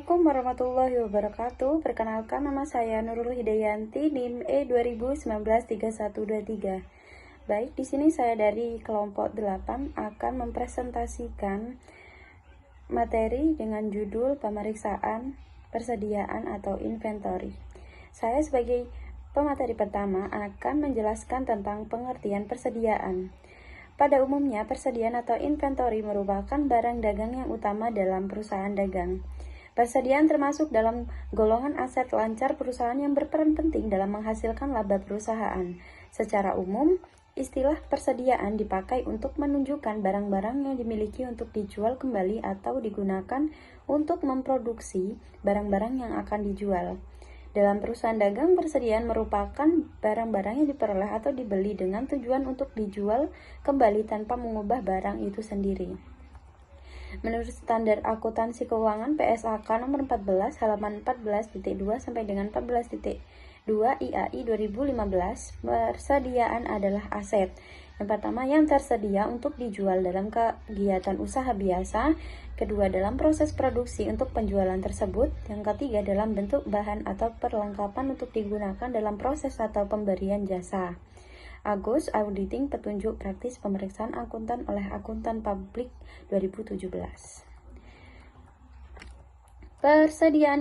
Assalamualaikum warahmatullahi wabarakatuh. Perkenalkan, nama saya Nurul Hidayanti, NIM E 20193123. Baik, di sini saya dari kelompok 8 akan mempresentasikan materi dengan judul pemeriksaan persediaan atau inventory. Saya sebagai pemateri pertama akan menjelaskan tentang pengertian persediaan. Pada umumnya, persediaan atau inventory merupakan barang dagang yang utama dalam perusahaan dagang. Persediaan termasuk dalam golongan aset lancar perusahaan yang berperan penting dalam menghasilkan laba perusahaan. Secara umum, istilah persediaan dipakai untuk menunjukkan barang-barang yang dimiliki untuk dijual kembali atau digunakan untuk memproduksi barang-barang yang akan dijual. Dalam perusahaan dagang, persediaan merupakan barang-barang yang diperoleh atau dibeli dengan tujuan untuk dijual kembali tanpa mengubah barang itu sendiri. Menurut Standar Akuntansi Keuangan PSAK nomor 14 halaman 14.2 sampai dengan 14.2 IAI 2015, persediaan adalah aset. Yang pertama, yang tersedia untuk dijual dalam kegiatan usaha biasa. Kedua, dalam proses produksi untuk penjualan tersebut. Yang ketiga, dalam bentuk bahan atau perlengkapan untuk digunakan dalam proses atau pemberian jasa. Agus Auditing Petunjuk Praktis Pemeriksaan Akuntan oleh Akuntan Publik 2017. Persediaan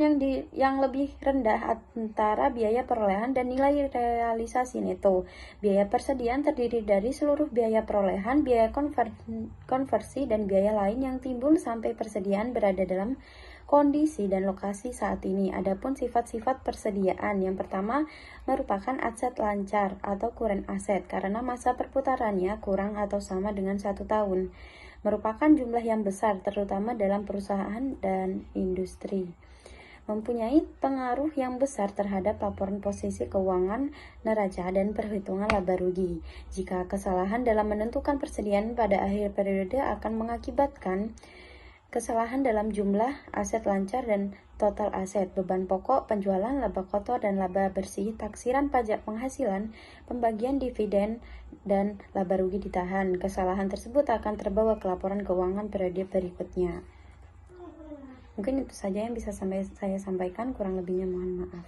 yang lebih rendah antara biaya perolehan dan nilai realisasi neto. Biaya persediaan terdiri dari seluruh biaya perolehan, biaya konversi, dan biaya lain yang timbul sampai persediaan berada dalam kondisi dan lokasi saat ini. Adapun sifat-sifat persediaan, yang pertama merupakan aset lancar atau current aset karena masa perputarannya kurang atau sama dengan 1 tahun. Merupakan jumlah yang besar terutama dalam perusahaan dan industri. Mempunyai pengaruh yang besar terhadap laporan posisi keuangan neraca dan perhitungan laba rugi. Jika kesalahan dalam menentukan persediaan pada akhir periode akan mengakibatkan kesalahan dalam jumlah aset lancar dan total aset, beban pokok, penjualan, laba kotor dan laba bersih, taksiran pajak penghasilan, pembagian dividen, dan laba rugi ditahan. Kesalahan tersebut akan terbawa ke laporan keuangan periode berikutnya. Mungkin itu saja yang bisa saya sampaikan, kurang lebihnya mohon maaf.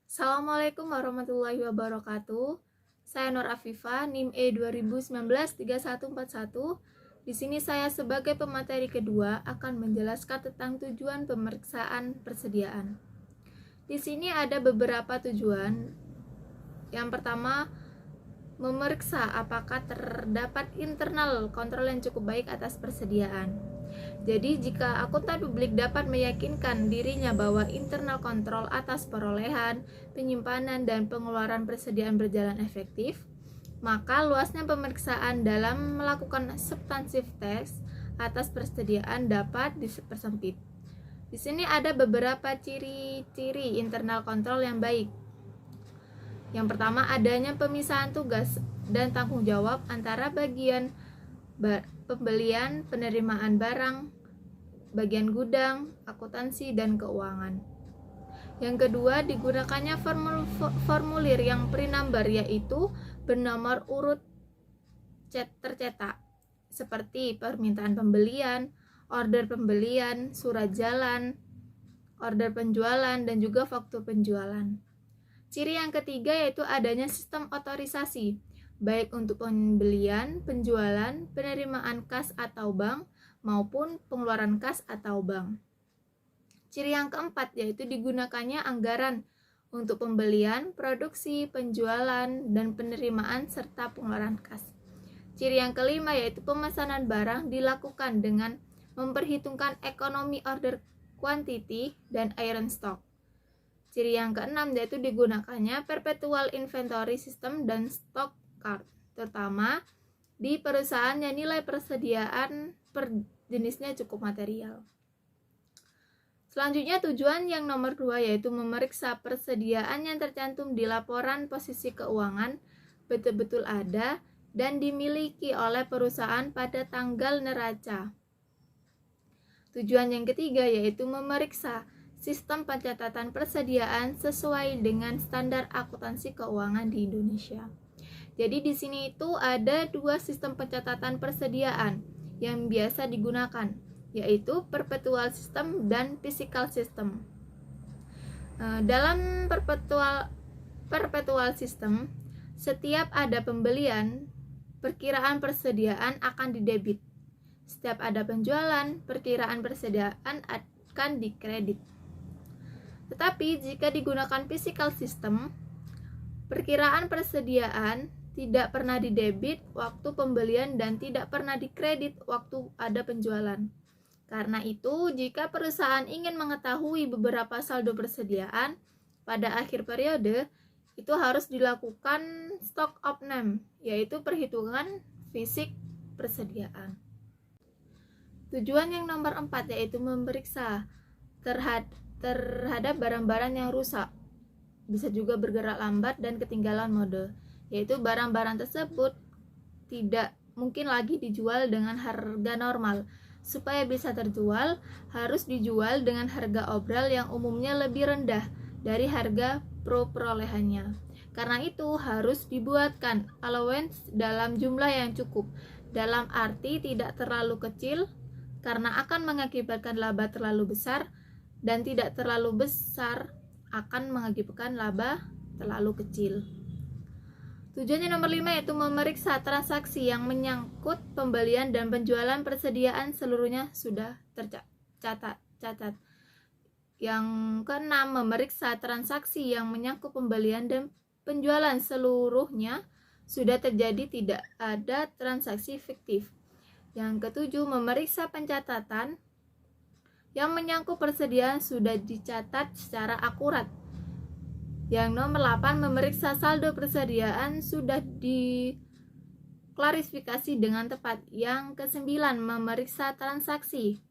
Assalamualaikum warahmatullahi wabarakatuh. Saya Nur Afifah, NIM E 20193141. Di sini saya sebagai pemateri kedua akan menjelaskan tentang tujuan pemeriksaan persediaan. Di sini ada beberapa tujuan. Yang pertama, memeriksa apakah terdapat internal kontrol yang cukup baik atas persediaan. Jadi, jika akuntan publik dapat meyakinkan dirinya bahwa internal kontrol atas perolehan, penyimpanan, dan pengeluaran persediaan berjalan efektif, maka luasnya pemeriksaan dalam melakukan substansive test atas persediaan dapat dipersempit. Di sini ada beberapa ciri-ciri internal kontrol yang baik. Yang pertama, adanya pemisahan tugas dan tanggung jawab antara bagian pembelian, penerimaan barang, bagian gudang, akuntansi, dan keuangan. Yang kedua, digunakannya formulir yang pre-number, yaitu bernomor urut tercetak, seperti permintaan pembelian, order pembelian, surat jalan, order penjualan, dan juga faktur penjualan. Ciri yang ketiga yaitu adanya sistem otorisasi, baik untuk pembelian, penjualan, penerimaan kas atau bank, maupun pengeluaran kas atau bank. Ciri yang keempat yaitu digunakannya anggaran untuk pembelian, produksi, penjualan, dan penerimaan serta pengeluaran kas. Ciri yang kelima yaitu pemesanan barang dilakukan dengan memperhitungkan ekonomi order quantity dan iron stock. Ciri yang keenam yaitu digunakannya perpetual inventory system dan stock card, terutama di perusahaan yang nilai persediaan per jenisnya cukup material. Selanjutnya, tujuan yang nomor 2 yaitu memeriksa persediaan yang tercantum di laporan posisi keuangan betul-betul ada dan dimiliki oleh perusahaan pada tanggal neraca. Tujuan yang ketiga yaitu memeriksa sistem pencatatan persediaan sesuai dengan standar akuntansi keuangan di Indonesia. Jadi di sini itu ada 2 sistem pencatatan persediaan yang biasa digunakan. yaitu perpetual system dan physical system. Dalam perpetual system, setiap ada pembelian, perkiraan persediaan akan didebit. Setiap ada penjualan, perkiraan persediaan akan dikredit. Tetapi jika digunakan physical system, perkiraan persediaan tidak pernah didebit waktu pembelian dan tidak pernah dikredit waktu ada penjualan. Karena itu, jika perusahaan ingin mengetahui beberapa saldo persediaan pada akhir periode, itu harus dilakukan stock of name, yaitu perhitungan fisik persediaan. Tujuan yang nomor 4 yaitu memeriksa terhadap barang-barang yang rusak, bisa juga bergerak lambat dan ketinggalan mode, yaitu barang-barang tersebut tidak mungkin lagi dijual dengan harga normal. Supaya bisa terjual, harus dijual dengan harga obral yang umumnya lebih rendah dari harga perolehannya. Karena itu harus dibuatkan allowance dalam jumlah yang cukup, dalam arti tidak terlalu kecil karena akan mengakibatkan laba terlalu besar, dan tidak terlalu besar akan mengakibatkan laba terlalu kecil. Tujuannya nomor 5 yaitu memeriksa transaksi yang menyangkut pembelian dan penjualan persediaan seluruhnya sudah tercatat. Yang keenam, memeriksa transaksi yang menyangkut pembelian dan penjualan seluruhnya sudah terjadi, tidak ada transaksi fiktif. Yang ketujuh, memeriksa pencatatan yang menyangkut persediaan sudah dicatat secara akurat. Yang nomor 8, memeriksa saldo persediaan sudah diklarifikasi dengan tepat. Yang ke-9, memeriksa transaksi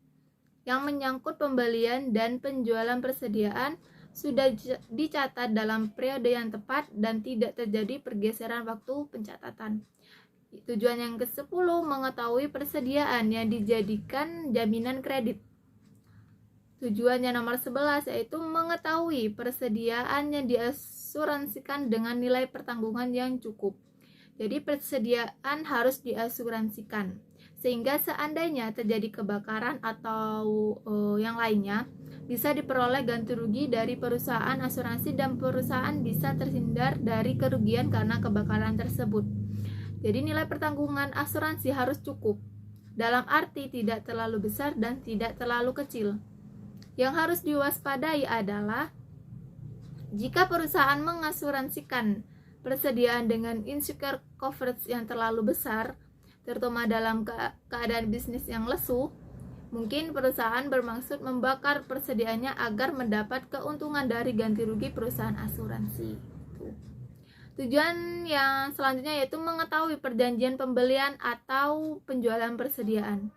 yang menyangkut pembelian dan penjualan persediaan sudah dicatat dalam periode yang tepat dan tidak terjadi pergeseran waktu pencatatan. Tujuan yang ke-10, mengetahui persediaan yang dijadikan jaminan kredit. Tujuannya nomor 11 yaitu mengetahui persediaan yang diasuransikan dengan nilai pertanggungan yang cukup. Jadi persediaan harus diasuransikan sehingga seandainya terjadi kebakaran atau yang lainnya bisa diperoleh ganti rugi dari perusahaan asuransi dan perusahaan bisa terhindar dari kerugian karena kebakaran tersebut. Jadi nilai pertanggungan asuransi harus cukup, dalam arti tidak terlalu besar dan tidak terlalu kecil. Yang harus diwaspadai adalah jika perusahaan mengasuransikan persediaan dengan insecure coverage yang terlalu besar, terutama dalam keadaan bisnis yang lesu, mungkin perusahaan bermaksud membakar persediaannya agar mendapat keuntungan dari ganti rugi perusahaan asuransi. Tujuan yang selanjutnya yaitu mengetahui perjanjian pembelian atau penjualan persediaan.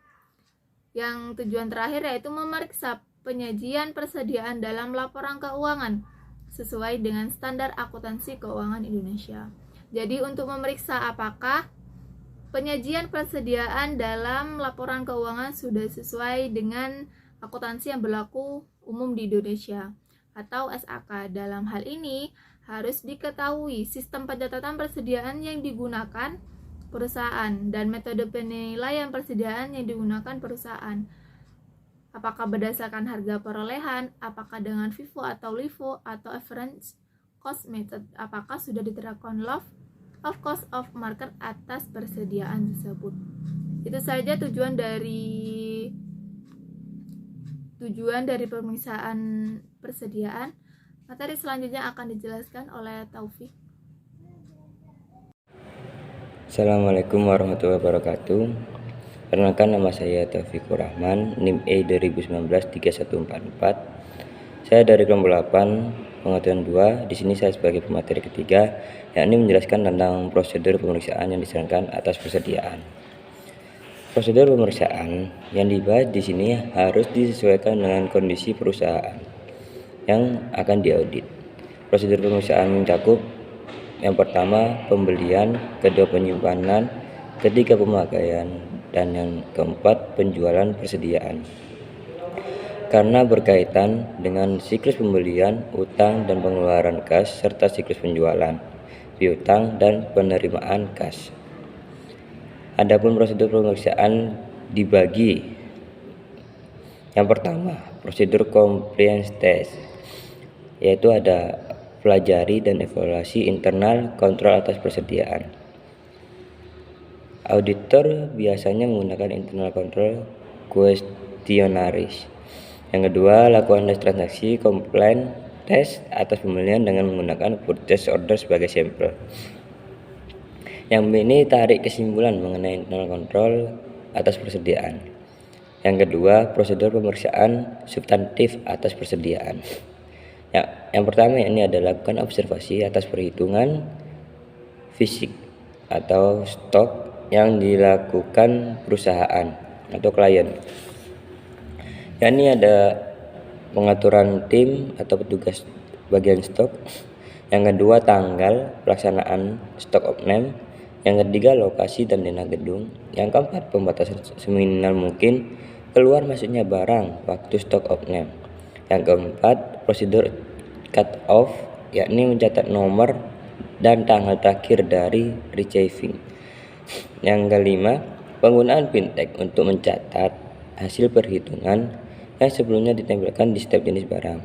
Yang tujuan terakhir yaitu memeriksa penyajian persediaan dalam laporan keuangan sesuai dengan standar akuntansi keuangan Indonesia. Jadi untuk memeriksa apakah penyajian persediaan dalam laporan keuangan sudah sesuai dengan akuntansi yang berlaku umum di Indonesia atau SAK. Dalam hal ini harus diketahui sistem pencatatan persediaan yang digunakan perusahaan dan metode penilaian persediaan yang digunakan perusahaan. Apakah berdasarkan harga perolehan, apakah dengan FIFO atau LIFO atau average cost method, apakah sudah diterapkan law of cost of market atas persediaan tersebut. Itu saja tujuan dari pemeriksaan persediaan. Materi selanjutnya akan dijelaskan oleh Taufik. Assalamualaikum warahmatullahi wabarakatuh. Perkenalkan, nama saya Taufikur Rahman, NIM E 2019-3144. Saya dari kelompok 8, pengetahuan 2. Di sini saya sebagai pemateri ketiga, yakni menjelaskan tentang prosedur pemeriksaan yang disarankan atas persediaan. Prosedur pemeriksaan yang dibahas di sini harus disesuaikan dengan kondisi perusahaan yang akan diaudit. Prosedur pemeriksaan mencakup yang pertama pembelian, kedua penyimpanan, ketiga pemakaian, dan yang keempat penjualan persediaan. Karena berkaitan dengan siklus pembelian, utang dan pengeluaran kas, serta siklus penjualan, piutang dan penerimaan kas. Adapun prosedur pemeriksaan dibagi Yang pertama, prosedur compliance test, yaitu ada pelajari dan evaluasi internal kontrol atas persediaan. Auditor biasanya menggunakan internal control questionnaires. Yang kedua, lakukan tes transaksi compliance test atas pembelian dengan menggunakan purchase order sebagai sampel. Yang B ini tarik kesimpulan mengenai internal control atas persediaan. Yang kedua, prosedur pemeriksaan substantif atas persediaan. Yang pertama ini adalah lakukan observasi atas perhitungan fisik atau stok yang dilakukan perusahaan atau klien. Yang ini ada pengaturan tim atau petugas bagian stok. Yang kedua, tanggal pelaksanaan stock of name. Yang ketiga, lokasi dan dana gedung. Yang keempat, pembatasan seminimal mungkin keluar masuknya barang waktu stock of name. Yang keempat, prosedur cut off, yakni mencatat nomor dan tanggal terakhir dari receiving. Yang kelima, penggunaan pin-tag untuk mencatat hasil perhitungan yang sebelumnya ditempelkan di setiap jenis barang.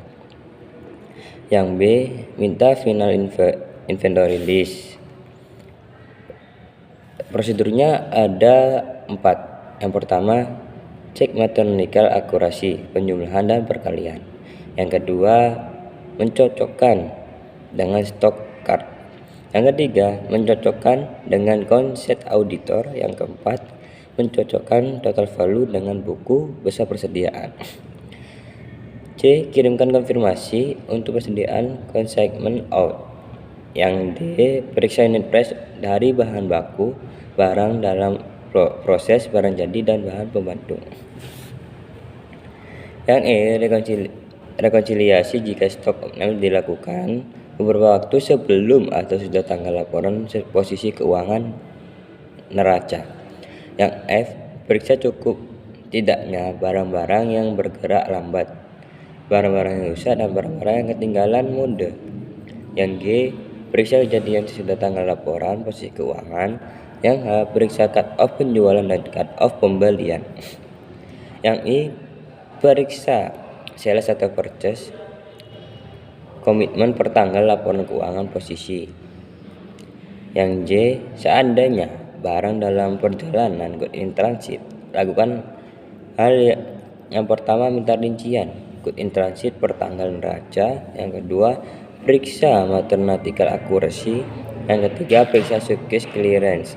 Yang B, minta final inventory list. Prosedurnya ada 4. Yang pertama, cek mathematical akurasi, penjumlahan dan perkalian. Yang kedua, mencocokkan dengan stock card. Yang ketiga, mencocokkan dengan konsep auditor. Yang keempat, mencocokkan total value dengan buku besar persediaan. C, kirimkan konfirmasi untuk persediaan consignment out. Yang D, periksa unit price dari bahan baku, barang dalam proses, barang jadi, dan bahan pembantu. Yang E, rekonsiliasi jika stok of name dilakukan beberapa waktu sebelum atau sudah tanggal laporan posisi keuangan neraca. Yang F, periksa cukup tidaknya barang-barang yang bergerak lambat, barang-barang yang rusak, dan barang-barang yang ketinggalan mode. Yang G, periksa kejadian sesudah tanggal laporan posisi keuangan. Yang H, periksa cut off penjualan dan cut off pembelian. Yang I, periksa sales atau purchase komitmen per tanggal laporan keuangan posisi. Yang J, seandainya barang dalam perjalanan good in transit, lakukan hal yang pertama, minta rincian good in transit per tanggal neraca. Yang kedua, periksa mathematical accuracy. Yang ketiga, periksa suitcase clearance.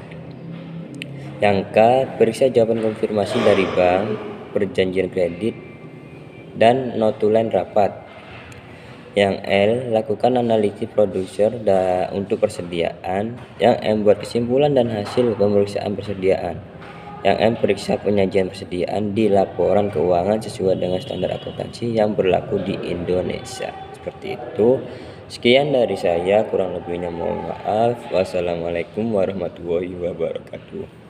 Yang K, periksa jawaban konfirmasi dari bank, perjanjian kredit, dan notulen rapat. Yang L, lakukan analisis produser untuk persediaan. Yang M, buat kesimpulan dan hasil pemeriksaan persediaan. Yang M, periksa penyajian persediaan di laporan keuangan sesuai dengan standar akuntansi yang berlaku di Indonesia. Seperti itu. Sekian dari saya, kurang lebihnya mohon maaf. Wassalamualaikum warahmatullahi wabarakatuh.